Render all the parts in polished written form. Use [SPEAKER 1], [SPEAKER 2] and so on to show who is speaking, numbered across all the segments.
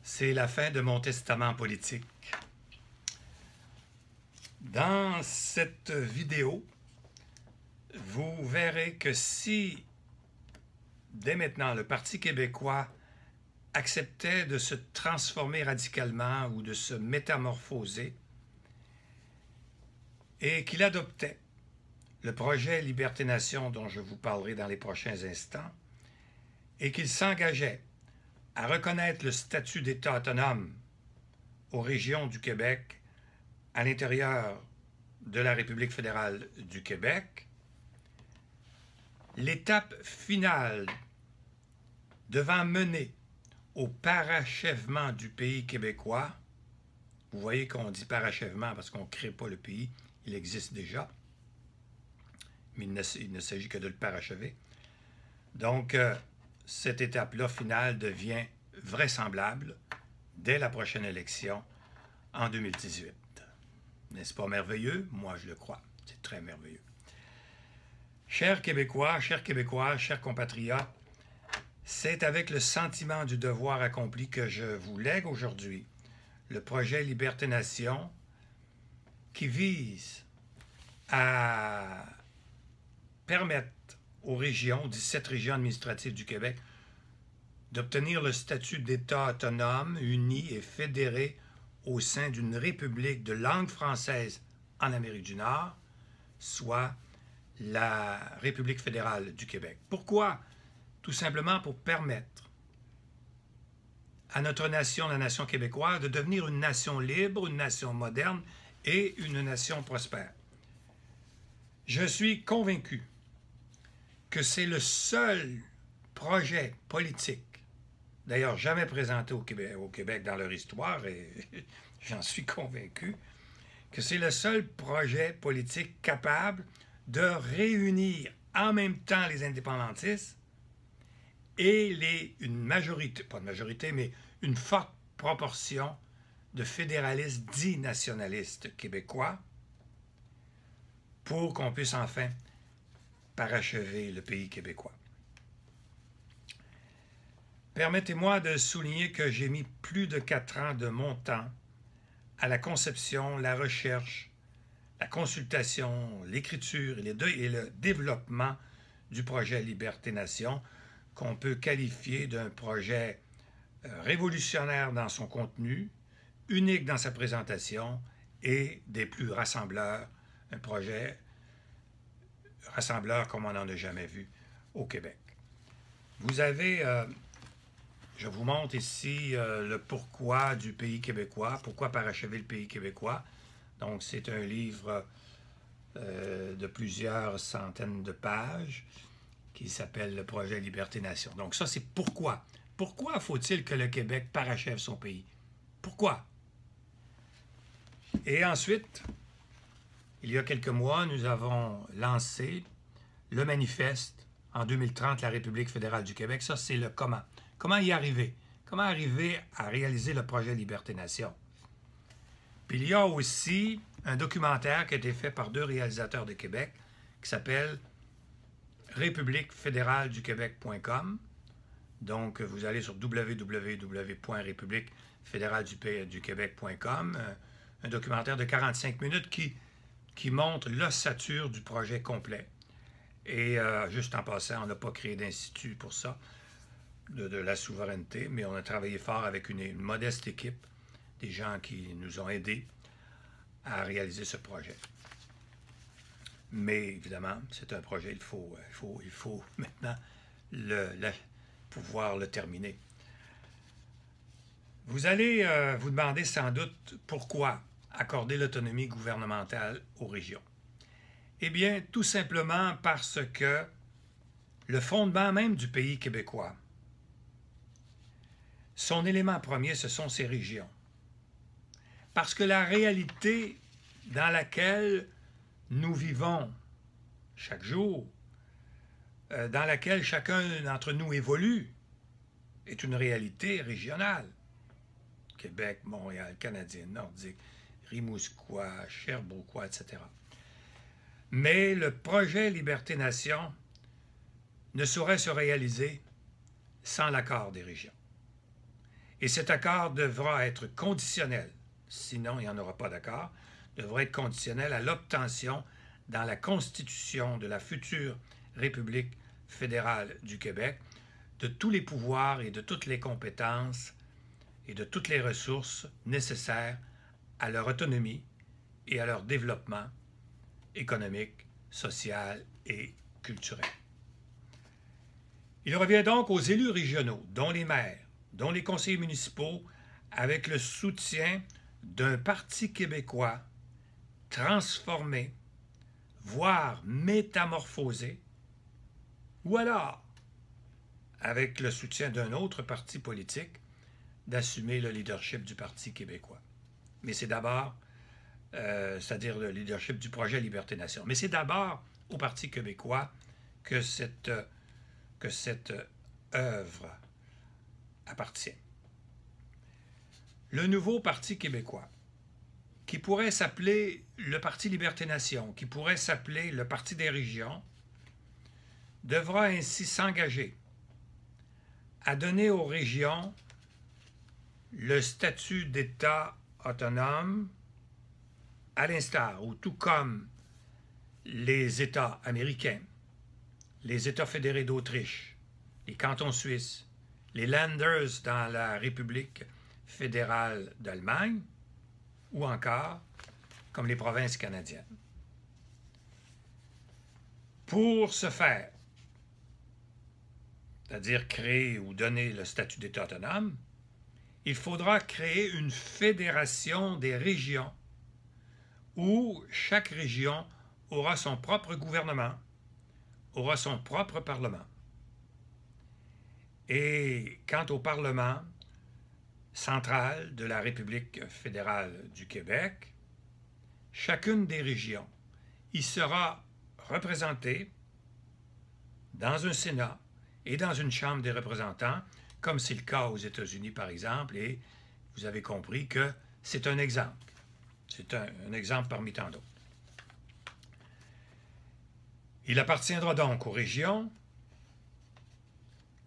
[SPEAKER 1] C'est la fin de mon testament politique. Dans cette vidéo, vous verrez que si, dès maintenant, le Parti québécois acceptait de se transformer radicalement ou de se métamorphoser et qu'il adoptait le projet Liberté-Nation dont je vous parlerai dans les prochains instants et qu'il s'engageait à reconnaître le statut d'État autonome aux régions du Québec à l'intérieur de la République fédérale du Québec, l'étape finale devant mener au parachèvement du pays québécois, vous voyez qu'on dit parachèvement parce qu'on ne crée pas le pays, il existe déjà, mais il ne s'agit que de le parachever. Donc, cette étape-là finale devient vraisemblable dès la prochaine élection en 2018. N'est-ce pas merveilleux? Moi, je le crois. C'est très merveilleux. Chers Québécois, chers compatriotes, c'est avec le sentiment du devoir accompli que je vous lègue aujourd'hui le projet Liberté-Nation qui vise à permettre aux régions, 17 régions administratives du Québec, d'obtenir le statut d'État autonome, uni et fédéré au sein d'une république de langue française en Amérique du Nord, soit la République fédérale du Québec. Pourquoi? Tout simplement pour permettre à notre nation, la nation québécoise, de devenir une nation libre, une nation moderne et une nation prospère. Je suis convaincu que c'est le seul projet politique, d'ailleurs jamais présenté au Québec dans leur histoire, et j'en suis convaincu, que c'est le seul projet politique capable de réunir en même temps les indépendantistes et une majorité, pas de majorité, mais une forte proportion de fédéralistes dits nationalistes québécois pour qu'on puisse enfin parachever le pays québécois. Permettez-moi de souligner que j'ai mis plus de 4 ans de mon temps à la conception, la recherche, la consultation, l'écriture et le développement du projet Liberté-Nation, qu'on peut qualifier d'un projet révolutionnaire dans son contenu, unique dans sa présentation et des plus rassembleurs, un projet rassembleur comme on n'en a jamais vu au Québec. Vous avez, je vous montre ici le pourquoi du pays québécois, pourquoi parachever le pays québécois. Donc c'est un livre de plusieurs centaines de pages qui s'appelle le projet Liberté-Nation. Donc ça, c'est pourquoi. Pourquoi faut-il que le Québec parachève son pays? Pourquoi? Et ensuite, il y a quelques mois, nous avons lancé le manifeste en 2030, la République fédérale du Québec. Ça, c'est le comment. Comment y arriver? Comment arriver à réaliser le projet Liberté-Nation? Puis il y a aussi un documentaire qui a été fait par 2 réalisateurs de Québec qui s'appelle républiquefédéraleduquebec.com. Donc, vous allez sur www.républiquefédéraleduquebec.com, un documentaire de 45 minutes qui montre l'ossature du projet complet. Et juste en passant, on n'a pas créé d'institut pour ça, de la souveraineté, mais on a travaillé fort avec une modeste équipe, des gens qui nous ont aidés à réaliser ce projet. Mais évidemment, c'est un projet, il faut maintenant pouvoir le terminer. Vous allez vous demander sans doute pourquoi accorder l'autonomie gouvernementale aux régions. Eh bien, tout simplement parce que le fondement même du pays québécois, son élément premier, ce sont ses régions. Parce que la réalité dans laquelle nous vivons chaque jour, dans laquelle chacun d'entre nous évolue, est une réalité régionale. Québec, Montréal, Canadien, Nordique, Rimouskois, Sherbrookeois, etc. Mais le projet Liberté-Nation ne saurait se réaliser sans l'accord des régions. Et cet accord devra être conditionnel, sinon il n'y en aura pas d'accord, devra être conditionnel à l'obtention dans la Constitution de la future République fédérale du Québec de tous les pouvoirs et de toutes les compétences et de toutes les ressources nécessaires à leur autonomie et à leur développement économique, social et culturel. Il revient donc aux élus régionaux, dont les maires, dont les conseillers municipaux, avec le soutien d'un Parti québécois transformé, voire métamorphosé, ou alors avec le soutien d'un autre parti politique, d'assumer le leadership du Parti québécois. Mais c'est d'abord, c'est-à-dire le leadership du projet Liberté-Nation. Mais c'est d'abord au Parti québécois que cette œuvre appartient. Le nouveau Parti québécois, qui pourrait s'appeler le Parti Liberté-Nation, qui pourrait s'appeler le Parti des régions, devra ainsi s'engager à donner aux régions le statut d'État autonome, à l'instar, ou tout comme les États américains, les États fédérés d'Autriche, les cantons suisses, les Länders dans la République fédérale d'Allemagne, ou encore comme les provinces canadiennes. Pour ce faire, c'est-à-dire créer ou donner le statut d'État autonome, il faudra créer une fédération des régions où chaque région aura son propre gouvernement, aura son propre parlement. Et quant au Parlement central de la République fédérale du Québec, chacune des régions y sera représentée dans un Sénat et dans une Chambre des représentants, comme c'est le cas aux États-Unis, par exemple, et vous avez compris que c'est un exemple. C'est un exemple parmi tant d'autres. Il appartiendra donc aux régions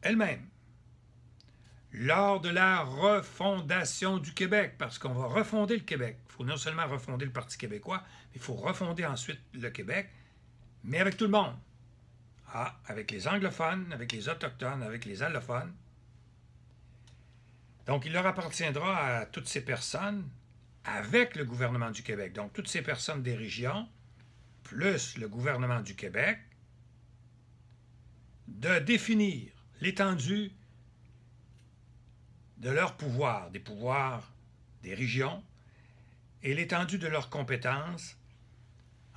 [SPEAKER 1] elles-mêmes, lors de la refondation du Québec, parce qu'on va refonder le Québec. Il faut non seulement refonder le Parti québécois, mais il faut refonder ensuite le Québec, mais avec tout le monde. Ah, avec les anglophones, avec les autochtones, avec les allophones. Donc, il leur appartiendra à toutes ces personnes, avec le gouvernement du Québec, donc toutes ces personnes des régions, plus le gouvernement du Québec, de définir l'étendue de leurs pouvoirs, des pouvoirs des régions, et l'étendue de leurs compétences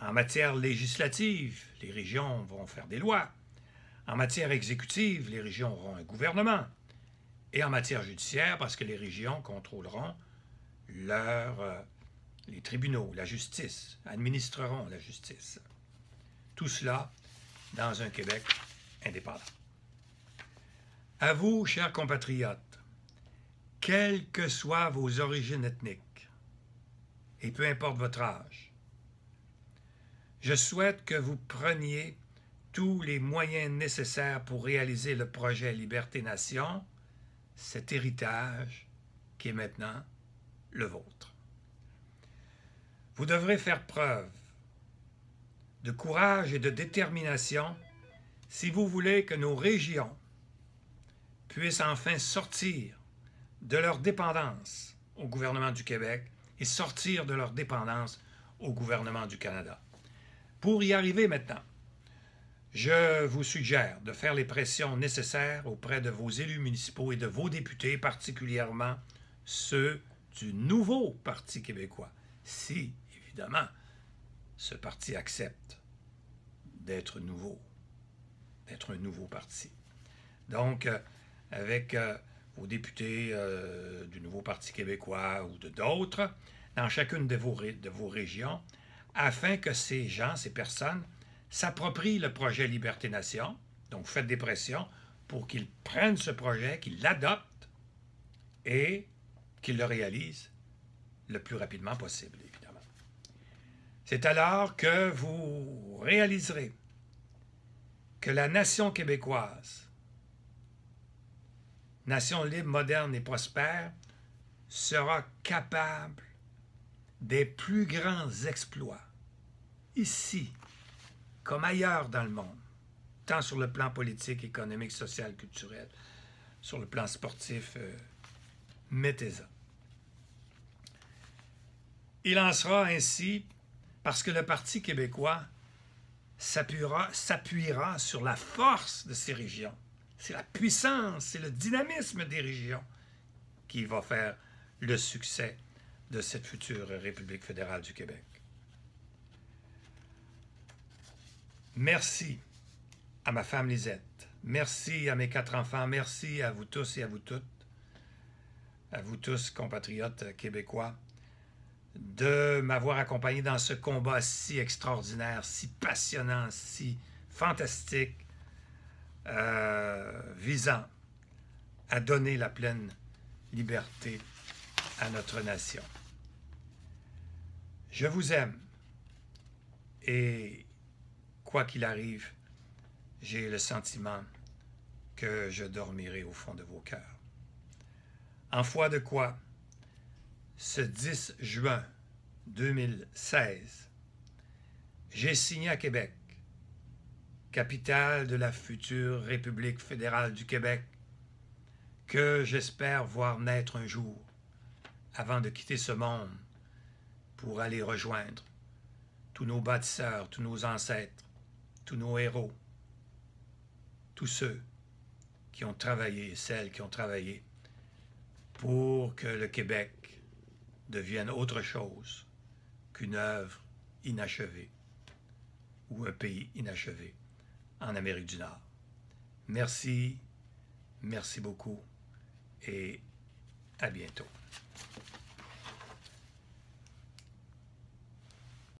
[SPEAKER 1] en matière législative. Les régions vont faire des lois. En matière exécutive, les régions auront un gouvernement. Et en matière judiciaire, parce que les régions contrôleront les tribunaux, la justice, administreront la justice. Tout cela dans un Québec indépendant. À vous, chers compatriotes, quelles que soient vos origines ethniques, et peu importe votre âge, je souhaite que vous preniez tous les moyens nécessaires pour réaliser le projet Liberté-Nation, cet héritage qui est maintenant le vôtre. Vous devrez faire preuve de courage et de détermination si vous voulez que nos régions puissent enfin sortir de leur dépendance au gouvernement du Québec et sortir de leur dépendance au gouvernement du Canada. Pour y arriver maintenant, je vous suggère de faire les pressions nécessaires auprès de vos élus municipaux et de vos députés, particulièrement ceux du nouveau Parti québécois, si, évidemment, ce parti accepte d'être nouveau, d'être un nouveau parti. Donc, avec vos députés du nouveau Parti québécois ou de d'autres, dans chacune de vos régions, afin que ces gens, ces personnes, s'approprient le projet Liberté-Nation. Donc, faites des pressions pour qu'ils prennent ce projet, qu'ils l'adoptent et qu'ils le réalisent le plus rapidement possible, évidemment. C'est alors que vous réaliserez que la nation québécoise nation libre, moderne et prospère, sera capable des plus grands exploits, ici comme ailleurs dans le monde, tant sur le plan politique, économique, social, culturel, sur le plan sportif, mettez-en. Il en sera ainsi parce que le Parti québécois s'appuiera sur la force de ces régions. C'est la puissance, c'est le dynamisme des régions qui va faire le succès de cette future République fédérale du Québec. Merci à ma femme Lisette. Merci à mes 4 enfants. Merci à vous tous et à vous toutes, à vous tous, compatriotes québécois, de m'avoir accompagné dans ce combat si extraordinaire, si passionnant, si fantastique, visant à donner la pleine liberté à notre nation. Je vous aime et quoi qu'il arrive, j'ai le sentiment que je dormirai au fond de vos cœurs. En foi de quoi, ce 10 juin 2016, j'ai signé à Québec, capitale de la future République fédérale du Québec, que j'espère voir naître un jour, avant de quitter ce monde, pour aller rejoindre tous nos bâtisseurs, tous nos ancêtres, tous nos héros, tous ceux qui ont travaillé, celles qui ont travaillé pour que le Québec devienne autre chose qu'une œuvre inachevée ou un pays inachevé en Amérique du Nord. Merci, merci beaucoup et à bientôt.